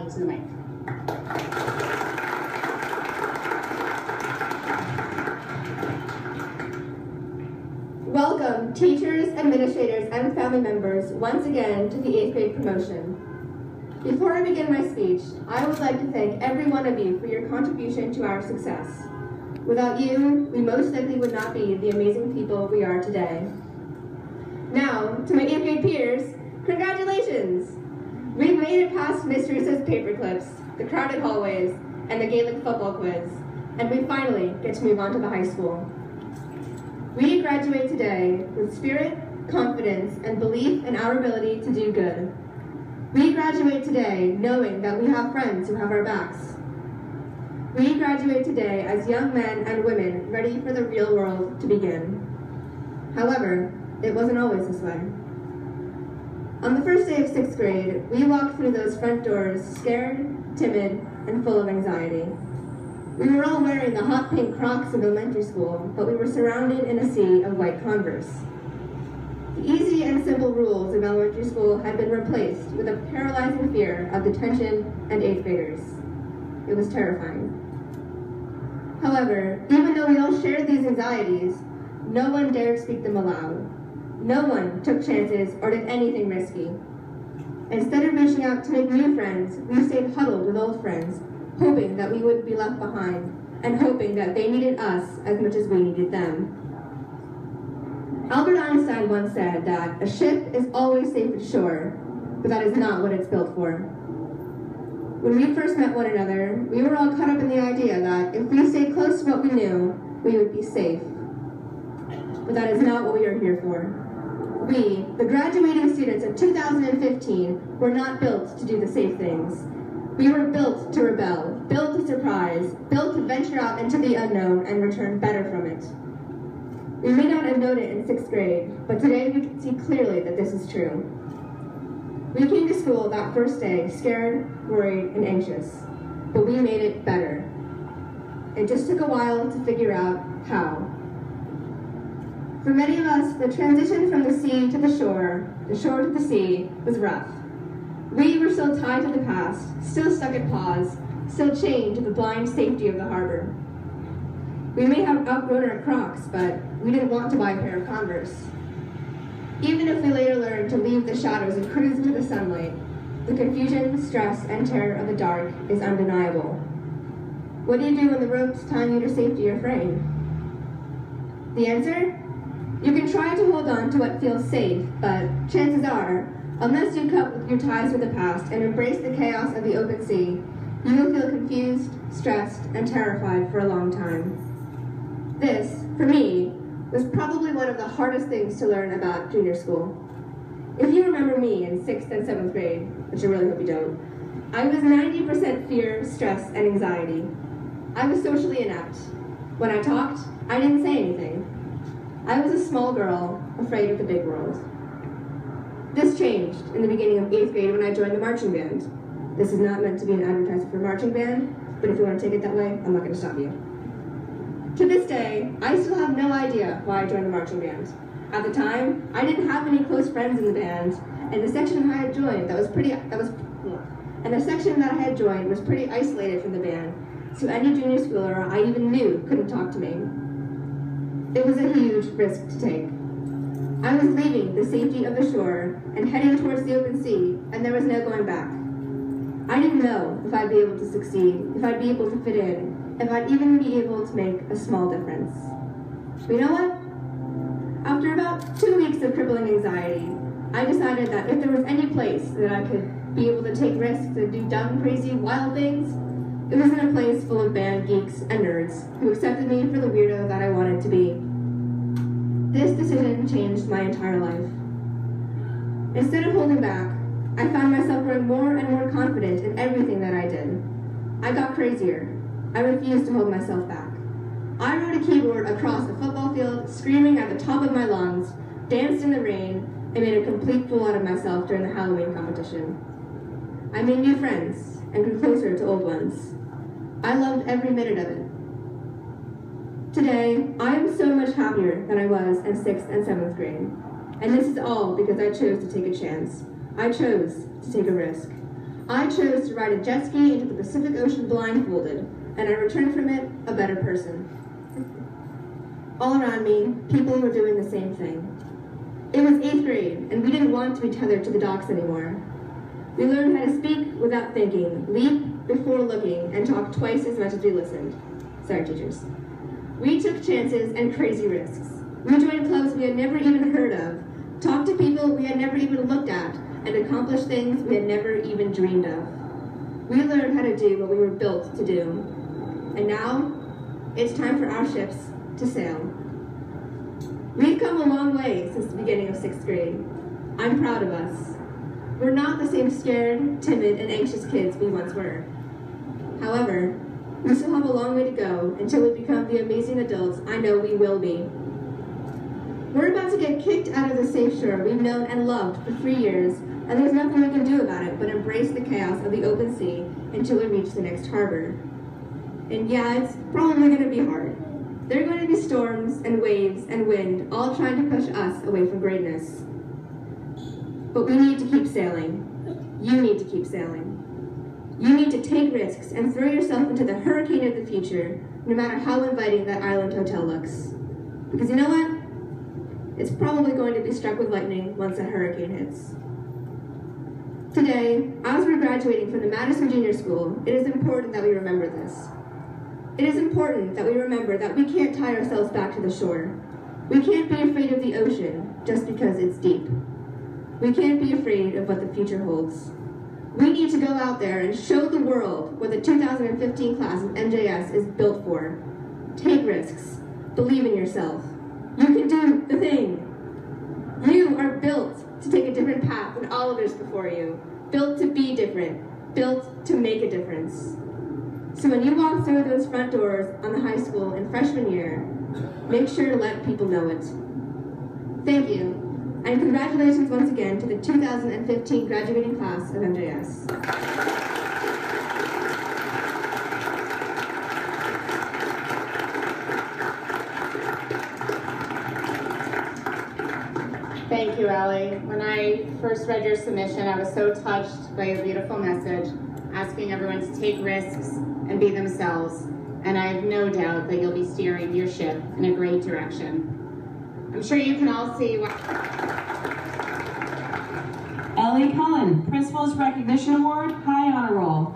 Ellie to the mic. Welcome, teachers, administrators, and family members, once again to the 8th grade promotion. Before I begin my speech, I would like to thank every one of you for your contribution to our success. Without you, we most likely would not be the amazing people we are today. Now, to my 8th grade peers, congratulations! We've made it past Mystery Says Paperclips, the crowded hallways, and the Gaelic football quiz, and we finally get to move on to the high school. We graduate today with spirit, confidence, and belief in our ability to do good. We graduate today knowing that we have friends who have our backs. We graduate today as young men and women ready for the real world to begin. However, it wasn't always this way. On the first day of 6th grade, we walked through those front doors scared, timid, and full of anxiety. We were all wearing the hot pink Crocs of elementary school, but we were surrounded in a sea of white Converse. The easy and simple rules of elementary school had been replaced with a paralyzing fear of detention and 8th graders. It was terrifying. However, even though we all shared these anxieties, no one dared speak them aloud. No one took chances or did anything risky. Instead of reaching out to make new friends, we stayed huddled with old friends, hoping that we wouldn't be left behind, and hoping that they needed us as much as we needed them. Albert Einstein once said that a ship is always safe at shore, but that is not what it's built for. When we first met one another, we were all caught up in the idea that if we stayed close to what we knew, we would be safe. But that is not what we are here for. We, the graduating students of 2015, were not built to do the safe things. We were built to rebel, built to surprise, built to venture out into the unknown and return better from it. We may not have known it in 6th grade, but today we can see clearly that this is true. We came to school that first day scared, worried, and anxious, but we made it better. It just took a while to figure out how. For many of us, the transition from the sea to the shore to the sea, was rough. We were still tied to the past, still stuck at pause, still chained to the blind safety of the harbor. We may have outgrown our Crocs, but we didn't want to buy a pair of Converse. Even if we later learned to leave the shadows and cruise into the sunlight, the confusion, stress, and terror of the dark is undeniable. What do you do when the ropes tying you to safety are fraying? The answer? You can try to hold on to what feels safe, but chances are, unless you cut your ties with the past and embrace the chaos of the open sea, you will feel confused, stressed, and terrified for a long time. This, for me, was probably one of the hardest things to learn about junior school. If you remember me in 6th and 7th grade, which I really hope you don't, I was 90% fear, stress, and anxiety. I was socially inept. When I talked, I didn't say anything. I was a small girl, afraid of the big world. This changed in the beginning of 8th grade when I joined the marching band. This is not meant to be an advertisement for marching band, but if you want to take it that way, I'm not going to stop you. To this day, I still have no idea why I joined the marching band. At the time, I didn't have any close friends in the band, and the section I had joined was pretty isolated from the band, so any junior schooler I even knew couldn't talk to me. It was a huge risk to take. I was leaving the safety of the shore and heading towards the open sea, and there was no going back. I didn't know if I'd be able to succeed, if I'd be able to fit in, if I'd even be able to make a small difference. But you know what? After about 2 weeks of crippling anxiety, I decided that if there was any place that I could be able to take risks and do dumb, crazy, wild things, it was in a place full of band geeks and nerds who accepted me for the weirdo that I wanted to be. This decision changed my entire life. Instead of holding back, I found myself growing more and more confident in everything that I did. I got crazier. I refused to hold myself back. I wrote a keyboard across a football field, screaming at the top of my lungs, danced in the rain, and made a complete fool out of myself during the Halloween competition. I made new friends and grew closer to old ones. I loved every minute of it. Today, I am so much happier than I was in 6th and 7th grade. And this is all because I chose to take a chance. I chose to take a risk. I chose to ride a jet ski into the Pacific Ocean blindfolded, and I returned from it a better person. All around me, people were doing the same thing. It was 8th grade, and we didn't want to be tethered to the docks anymore. We learned how to speak without thinking, leap before looking, and talk twice as much as we listened. Sorry, teachers. We took chances and crazy risks. We joined clubs we had never even heard of, talked to people we had never even looked at, and accomplished things we had never even dreamed of. We learned how to do what we were built to do. And now, it's time for our ships to sail. We've come a long way since the beginning of 6th grade. I'm proud of us. We're not the same scared, timid, and anxious kids we once were. However, we still have a long way to go until we become the amazing adults I know we will be. We're about to get kicked out of the safe shore we've known and loved for 3 years, and there's nothing we can do about it but embrace the chaos of the open sea until we reach the next harbor. And yeah, it's probably going to be hard. There are going to be storms and waves and wind, all trying to push us away from greatness. But we need to keep sailing. You need to keep sailing. You need to take risks and throw yourself into the hurricane of the future, no matter how inviting that island hotel looks. Because you know what? It's probably going to be struck with lightning once a hurricane hits. Today, as we're graduating from the Madison Junior School, it is important that we remember this. It is important that we remember that we can't tie ourselves back to the shore. We can't be afraid of the ocean just because it's deep. We can't be afraid of what the future holds. We need to go out there and show the world what the 2015 class of MJS is built for. Take risks. Believe in yourself. You can do the thing. You are built to take a different path than all others before you. Built to be different. Built to make a difference. So when you walk through those front doors on the high school in freshman year, make sure to let people know it. Thank you, and congratulations once again to the 2015 graduating class of MJS. Thank you, Ellie. When I first read your submission, I was so touched by your beautiful message, asking everyone to take risks and be themselves, and I have no doubt that you'll be steering your ship in a great direction. I'm sure you can all see why. Ellie Culin, Principal's Recognition Award, High Honor Roll.